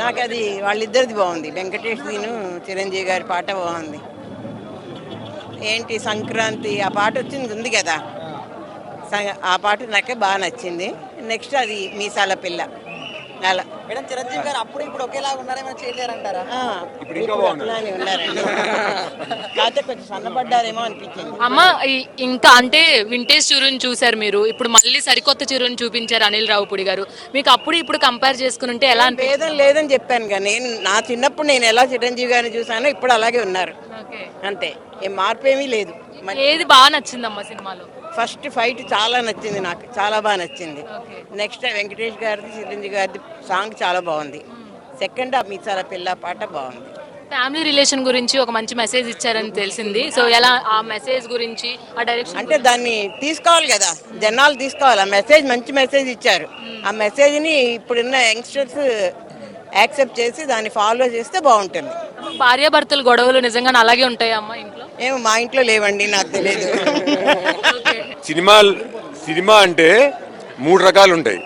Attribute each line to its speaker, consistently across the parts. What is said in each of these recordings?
Speaker 1: నాకు అది వాళ్ళిద్దరిది బాగుంది. వెంకటేష్ దీను చిరంజీవి గారి పాట బాగుంది. ఏంటి సంక్రాంతి ఆ పాట వచ్చింది ఉంది కదా, ఆ పాట నాకే బాగా నచ్చింది. నెక్స్ట్ అది మీసాల పిల్ల అలా.
Speaker 2: మేడం చిరంజీవి గారు అప్పుడు ఇప్పుడు ఒకేలాగా ఉన్నారేమో చేయలేరంటారా?
Speaker 1: ఇప్పుడు అట్లానే ఉన్నారండి. కాకపోతే కొంచెం సన్నపడ్డారేమో అనిపించింది.
Speaker 3: అమ్మ ఇంకా అంటే వింటేజ్ చిరుని చూసారు మీరు, ఇప్పుడు మళ్ళీ సరికొత్త చిరుని చూపించారు అనిల్ రావుపూడి గారు. మీకు అప్పుడు ఇప్పుడు కంపేర్ చేసుకుని ఉంటే ఎలా
Speaker 1: భేదం లేదని చెప్పాను కదా. నేను నా చిన్నప్పుడు నేను ఎలా చిరంజీవి గారిని చూసానో ఇప్పుడు అలాగే ఉన్నారు, అంతే. ఏం మార్పు ఏమీ లేదు.
Speaker 3: ఏది బాగా నచ్చిందమ్మా సినిమాలో?
Speaker 1: ఫస్ట్ ఫైట్ చాలా నచ్చింది, నాకు చాలా బాగా నచ్చింది. నెక్స్ట్ వెంకటేష్ గారిది చిరంజీవి గారిది సాంగ్ చాలా బాగుంది. సెకండ్ ఆ మీసాల పిల్ల పాట బాగుంది.
Speaker 3: ఫ్యామిలీ రిలేషన్ గురించి ఒక మంచి మెసేజ్ ఇచ్చారని తెలిసింది. సో ఎలా ఆ మెసేజ్ గురించి, ఆ డైరెక్షన్
Speaker 1: అంటే దాన్ని తీసుకోవాలి కదా, జనాలు తీసుకోవాలి. ఆ మెసేజ్ మంచి మెసేజ్ ఇచ్చారు. ఆ మెసేజ్ని ఇప్పుడున్న యంగ్స్టర్స్ యాక్సెప్ట్ చేసి దాన్ని ఫాలో చేస్తే బాగుంటుంది.
Speaker 3: భార్యాభర్తల గొడవలు నిజంగా అలాగే ఉంటాయా అమ్మా ఇంట్లో?
Speaker 1: ఏమో మా ఇంట్లో లేవండి, నాకు తెలియదు.
Speaker 4: సినిమా అంటే 3 రకాలు ఉంటాయి.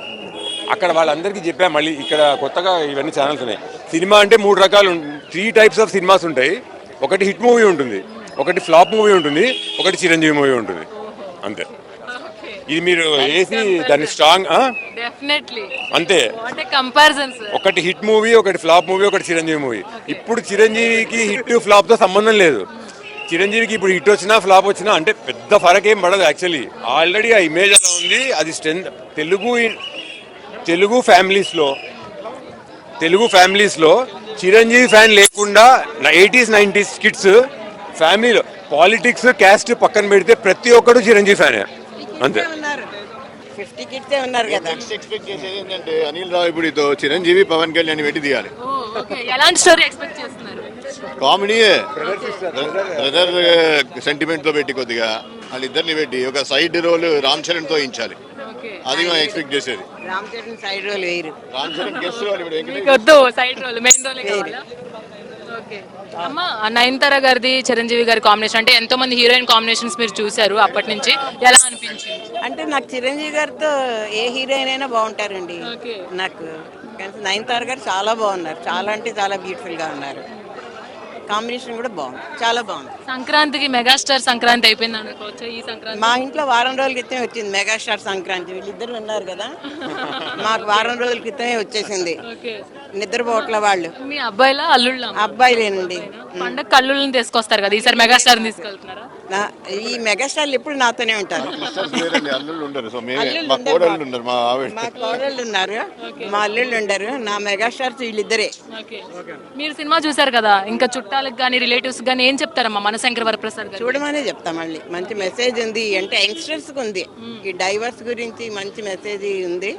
Speaker 4: అక్కడ వాళ్ళందరికీ చెప్పా, మళ్ళీ ఇక్కడ కొత్తగా ఇవన్నీ ఛానల్స్ ఉన్నాయి. సినిమా అంటే 3 రకాలు, 3 టైప్స్ ఆఫ్ సినిమాస్ ఉంటాయి. ఒకటి హిట్ మూవీ ఉంటుంది, ఒకటి ఫ్లాప్ మూవీ ఉంటుంది, ఒకటి చిరంజీవి మూవీ ఉంటుంది, అంతే. ఇది మీరు వేసి దాన్ని స్ట్రాంగ్ అంతే. ఒకటి హిట్ మూవీ, ఒకటి ఫ్లాప్ మూవీ, ఒకటి చిరంజీవి మూవీ. ఇప్పుడు చిరంజీవికి హిట్ ఫ్లాప్ తో సంబంధం లేదు. చిరంజీవికి ఇప్పుడు హిట్ వచ్చినా ఫ్లాప్ వచ్చినా అంటే పెద్ద ఫరక్ ఏం పడదు. యాక్చువల్లీ ఆల్రెడీ ఆ ఇమేజ్ అలా ఉంది. అది స్ట్రెంత్. తెలుగు ఫ్యామిలీస్ లో చిరంజీవి ఫ్యాన్ లేకుండా 80s 90s కిడ్స్ ఫ్యామిలీలో పాలిటిక్స్ క్యాస్ట్ పక్కన పెడితే ప్రతి ఒక్కడు చిరంజీవి ఫ్యానే, అంతే.
Speaker 1: 50 కిడ్సే ఉన్నారు కదా.
Speaker 5: ఎక్స్పెక్ట్ చేసేది ఏంటంటే అనిల్ రావిపూడితో చిరంజీవి పవన్ కళ్యాణ్ పెట్టి తీయాలి.
Speaker 3: ఎలాంటి స్టోరీ ఎక్స్పెక్ట్ చేస్తున్నారు?
Speaker 5: కామెడీయే, బ్రదర్ సెంటిమెంట్ తో పెట్టి కొద్దిగా వాళ్ళిద్దరిని పెట్టి ఒక సైడ్ రోల్ రామ్ చరణ్ తో ఇచ్చాలి. అది మనం ఎక్స్పెక్ట్ చేసేది.
Speaker 1: రామ్ చరణ్ సైడ్ రోల్ వేయరు,
Speaker 5: Ram Charan guest role
Speaker 3: side role, main role. అమ్మ నయనతార గారిది చిరంజీవి గారి కాంబినేషన్ అంటే ఎంతో మంది హీరోయిన్ కాంబినేషన్స్ మీరు చూసారు అప్పటి నుంచి, ఎలా అనిపించింది?
Speaker 1: అంటే నాకు చిరంజీవి గారితో ఏ హీరోయిన్ అయినా బాగుంటారండి. నాకు నయనతార గారు చాలా బాగున్నారు, చాలా అంటే చాలా బ్యూటిఫుల్ గా ఉన్నారు. కాంబినేషన్ కూడా బాగుంది, చాలా బాగుంది.
Speaker 3: సంక్రాంతికి మెగాస్టార్ సంక్రాంతి అయిపోయింది అనుకోవచ్చు. ఈ సంక్రాంతి
Speaker 1: మా ఇంట్లో వారం రోజుల క్రితమే వచ్చింది మెగాస్టార్ సంక్రాంతి. వీళ్ళిద్దరు ఉన్నారు కదా, మాకు వారం రోజుల క్రితమే వచ్చేసింది. నిద్రపోట్ల వాళ్ళు.
Speaker 3: మీ అబ్బాయిలా అల్లుళ్ళ?
Speaker 1: అబ్బాయిలేనండి.
Speaker 3: పండగ అల్లుళ్ళని తీసుకొస్తారు కదా, ఈసారి మెగాస్టార్ తీసుకెళ్తున్నారా?
Speaker 1: ఈ మెగాస్టార్లు ఎప్పుడు నాతోనే ఉంటారు.
Speaker 5: మా కోడళ్ళు
Speaker 1: ఉన్నారు, మా అల్లుళ్ళు ఉండరు. నా మెగాస్టార్స్ వీళ్ళిద్దరే.
Speaker 3: మీరు సినిమా చూసారు కదా, ఇంకా చుట్టాలకు కానీ రిలేటివ్స్ కానీ ఏం చెప్తారమ్మా మనశంకర వరప్రసాద్ గారు?
Speaker 1: చూడమనే చెప్తా. మళ్ళీ మంచి మెసేజ్ ఉంది అంటే యంగ్స్టర్స్ కు ఉంది. ఈ డైవర్స్ గురించి మంచి మెసేజ్ ఉంది,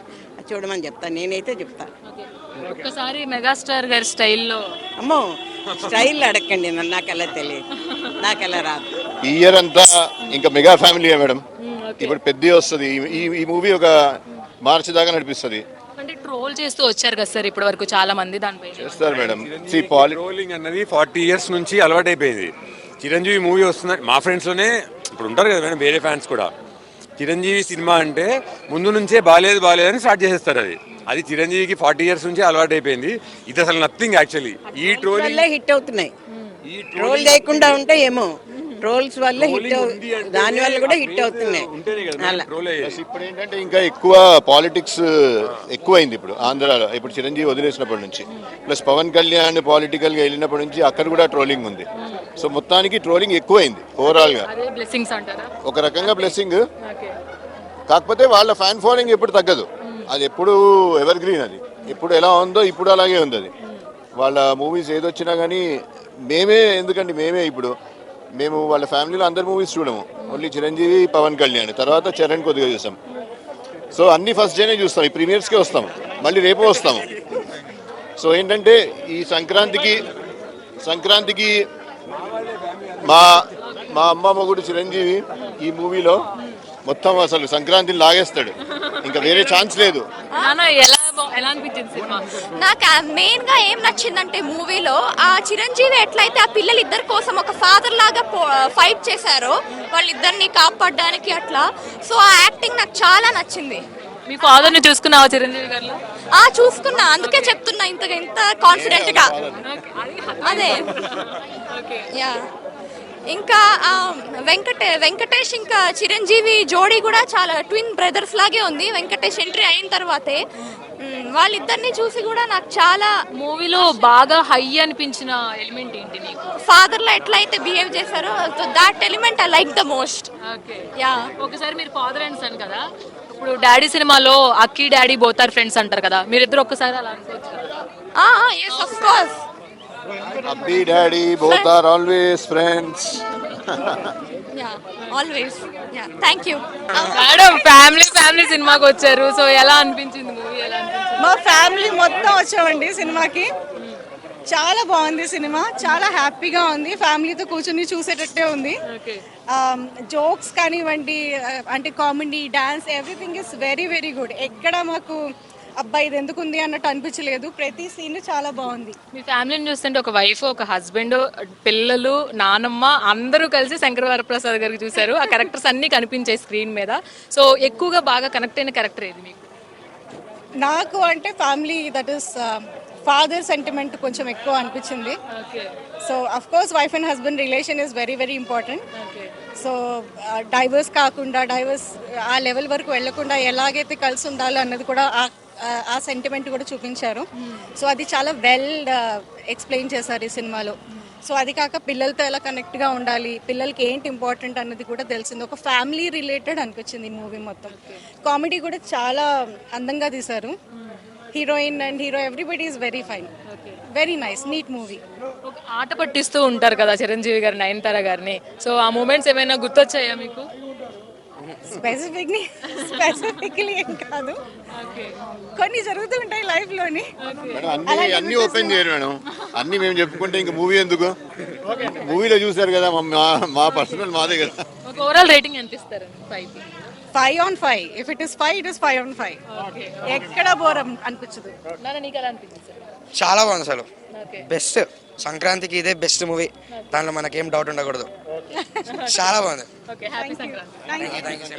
Speaker 1: చూడమని చెప్తా. నేనైతే చెప్తా.
Speaker 3: ఒక్కసారి మెగాస్టార్ గారి స్టైల్లో.
Speaker 1: అమ్మో స్టైల్ అడగండి నన్ను, నాకు ఎలా తెలియదు, నాకు ఎలా రాదు.
Speaker 5: ఈ ఇయర్ అంతా ఇంకా మెగా ఫ్యామిలీ మేడం. ఇప్పుడు పెద్ద వస్తుంది ఈ మూవీ, ఒక మార్చి దాకా నడిపిస్తుంది.
Speaker 3: అంటే ట్రోల్ చేస్తూ వచ్చారు కదా సార్ ఇప్పటి వరకు చాలా మంది, దానిపై
Speaker 5: చేస్తారు మేడం.
Speaker 4: ట్రోలింగ్ అన్నది 40 years నుంచి అలవాటైపోయింది. చిరంజీవి మూవీ వస్తుంది, మా ఫ్రెండ్స్ లోనే ఇప్పుడు ఉంటారు కదా మేడం, వేరే ఫ్యాన్స్ కూడా. చిరంజీవి సినిమా అంటే ముందు నుంచే బాలేదు అని స్టార్ట్ చేసేస్తారు. అది చిరంజీవికి 40 years నుంచి అలవాటు అయిపోయింది. ఇది అసలు నథింగ్ యాక్చువల్లీ. ఈ ట్రోల్
Speaker 1: హిట్ అవుతున్నాయి. ట్రోల్ లేకుండా ఉంటే ఏమో, ట్రోల్స్ వల్ల హిట్, దాని వల్ల కూడా హిట్ అవుతున్నాయి.
Speaker 5: ఇప్పుడు ఏంటంటే ఇంకా ఎక్కువ పాలిటిక్స్ ఎక్కువైంది ఇప్పుడు ఆంధ్రాలో. ఇప్పుడు చిరంజీవి వదిలేసినప్పటి నుంచి, ప్లస్ పవన్ కళ్యాణ్ పొలిటికల్ గా వెళ్ళినప్పటి నుంచి అక్కడ కూడా ట్రోలింగ్ ఉంది. సో మొత్తానికి ట్రోలింగ్ ఎక్కువైంది ఓవరాల్ గా. ఒక రకంగా బ్లెస్సింగ్. కాకపోతే వాళ్ళ ఫ్యాన్ ఫాలోయింగ్ ఎప్పుడు తగ్గదు. అది ఎప్పుడు ఎవర్ గ్రీన్. అది ఎప్పుడు ఎలా ఉందో ఇప్పుడు అలాగే ఉంది. అది వాళ్ళ మూవీస్ ఏదొచ్చినా కానీ మేమే ఇప్పుడు మేము వాళ్ళ ఫ్యామిలీలో అందరు మూవీస్ చూడము. ఓన్లీ చిరంజీవి పవన్ కళ్యాణ్, తర్వాత చరణ్ కొద్దిగా చూస్తాం. సో అన్ని ఫస్ట్ డేనే చూస్తాం. ఈ ప్రీమియర్స్కే వస్తాము, మళ్ళీ రేపు వస్తాము. సో ఏంటంటే ఈ సంక్రాంతికి మా అమ్మ మొగుడు చిరంజీవి ఈ మూవీలో మొత్తం అసలు సంక్రాంతిని లాగేస్తాడు. ఇంకా వేరే ఛాన్స్ లేదు.
Speaker 6: నాకు మెయిన్ గా ఏం నచ్చిందంటే మూవీలో ఆ చిరంజీవి ఎట్లయితే ఆ పిల్లలిద్దరి కోసం ఒక ఫాదర్ లాగా ఫైట్ చేశారో వాళ్ళిద్దరిని కాపాడడానికి అట్లా. సో ఆ యాక్టింగ్ నాకు చాలా నచ్చింది.
Speaker 3: మీ ఫాదర్ ని చూసుకున్నావా చిరంజీవి గారిలో?
Speaker 6: చూసుకున్నా, అందుకే చెప్తున్నా ఇంత కాన్ఫిడెంట్ గా. అదే యా. ఇంకా వెంకటేష్ ఇంకా చిరంజీవి జోడీ కూడా చాలా ట్విన్ బ్రదర్స్ లాగే ఉంది. వెంకటేష్ ఎంట్రీ అయిన తర్వాతే వాళ్ళిద్దరిని చూసి కూడా నాకు చాలా
Speaker 3: మూవీలో బాగా హై అనిపించిన ఎలిమెంట్ ఏంటి నీకు?
Speaker 6: ఫాదర్ లో ఎట్లా అయితే బిహేవ్ చేశారో that element I like the most.
Speaker 3: Okay.
Speaker 6: Yeah.
Speaker 3: ఒకసారి మీరు ఫాదర్ అండ్ సన్ కదా, ఇప్పుడు డాడీ సినిమాలో అక్కి డాడీ బోత్ ఆర్ ఫ్రెండ్స్ అంటారు కదా, మీరిద్దరు ఒక్కసారి అలా అనుకోవచ్చు కదా?
Speaker 6: yes of course.
Speaker 5: Abbi daddy both are always friends.
Speaker 6: Yeah, always. Yeah, thank you.
Speaker 3: Madam family సినిమాకి వచ్చారు, సో ఎలా అనిపించింది మూవీ? ఎలా అనిపించింది?
Speaker 7: మా ఫ్యామిలీ మొత్తం వచ్చామండి సినిమాకి. చాలా బాగుంది సినిమా, చాలా హ్యాపీగా ఉంది, ఫ్యామిలీతో కూర్చొని చూసేటట్టే ఉంది.
Speaker 3: ఓకే.
Speaker 7: జోక్స్ కానివ్వండి, అంటే comedy, dance, everything is very very good. ఎక్కడ మాకు అబ్బాయి ఇది ఎందుకు ఉంది అన్నట్టు అనిపించలేదు. ప్రతి సీన్ చాలా బాగుంది.
Speaker 3: మీ ఫ్యామిలీని చూస్తుంటే ఒక వైఫ్, ఒక హస్బెండ్, పిల్లలు, నానమ్మ అందరూ కలిసి శంకర వరప్రసాద్ గారికి చూశారు. ఆ క్యారెక్టర్స్ అన్ని కనిపించాయి స్క్రీన్ మీద. సో ఎక్కువగా బాగా కనెక్ట్ అయిన క్యారెక్టర్ ఏది మీకు?
Speaker 7: నాకు అంటే family, that is father sentiment కొంచెం ఎక్కువ అనిపించింది. So of course wife and husband relation is very very important. So divorce కాకుండా, డైవర్స్ ఆ లెవెల్ వరకు వెళ్లకుండా ఎలాగైతే కలిసి ఉండాలో అన్నది కూడా ఆ సెంటిమెంట్ కూడా చూపించారు. సో అది చాలా వెల్ ఎక్స్ప్లెయిన్ చేశారు ఈ సినిమాలో. సో అది కాక పిల్లలతో ఎలా కనెక్ట్గా ఉండాలి, పిల్లలకి ఏంటి ఇంపార్టెంట్ అన్నది కూడా తెలిసింది. ఒక ఫ్యామిలీ రిలేటెడ్ అనిపించింది ఈ మూవీ మొత్తం. కామెడీ కూడా చాలా అందంగా తీశారు. Heroine and hero everybody is very fine, very nice, neat movie.
Speaker 3: ఆట పట్టిస్తూ ఉంటారు కదా చిరంజీవి గారు నయనతార గారిని, సో ఆ మూమెంట్స్ ఏమైనా గుర్తొచ్చాయా మీకు?
Speaker 7: స్పెసిఫిక్లీ ఏం కాదు, కొన్ని జరుగుతూ ఉంటాయి లైఫ్ లోని.
Speaker 5: అన్ని ఓపెన్ చేయరు మేడం, అన్ని మేము చెప్పుకుంటే ఇంకా మూవీ ఎందుకు? మూవీలో చూసారు కదా, మా పర్సనల్ మాదే కదా.
Speaker 3: ఓవరాల్ రేటింగ్ ఎంత ఇస్తారు?
Speaker 7: 5 on 5. If it is 5, it is 5 on 5. ఎక్కడ బోర్ అనిపించదు.
Speaker 3: నీకు ఎలా అనిపించింది?
Speaker 8: చాలా బాగుంది అసలు, బెస్ట్. సంక్రాంతికి ఇదే బెస్ట్ మూవీ, దాంట్లో మనకేం డౌట్ ఉండకూడదు. చాలా బాగుంది.
Speaker 3: Okay, happy Sankranti.
Speaker 7: Thank you.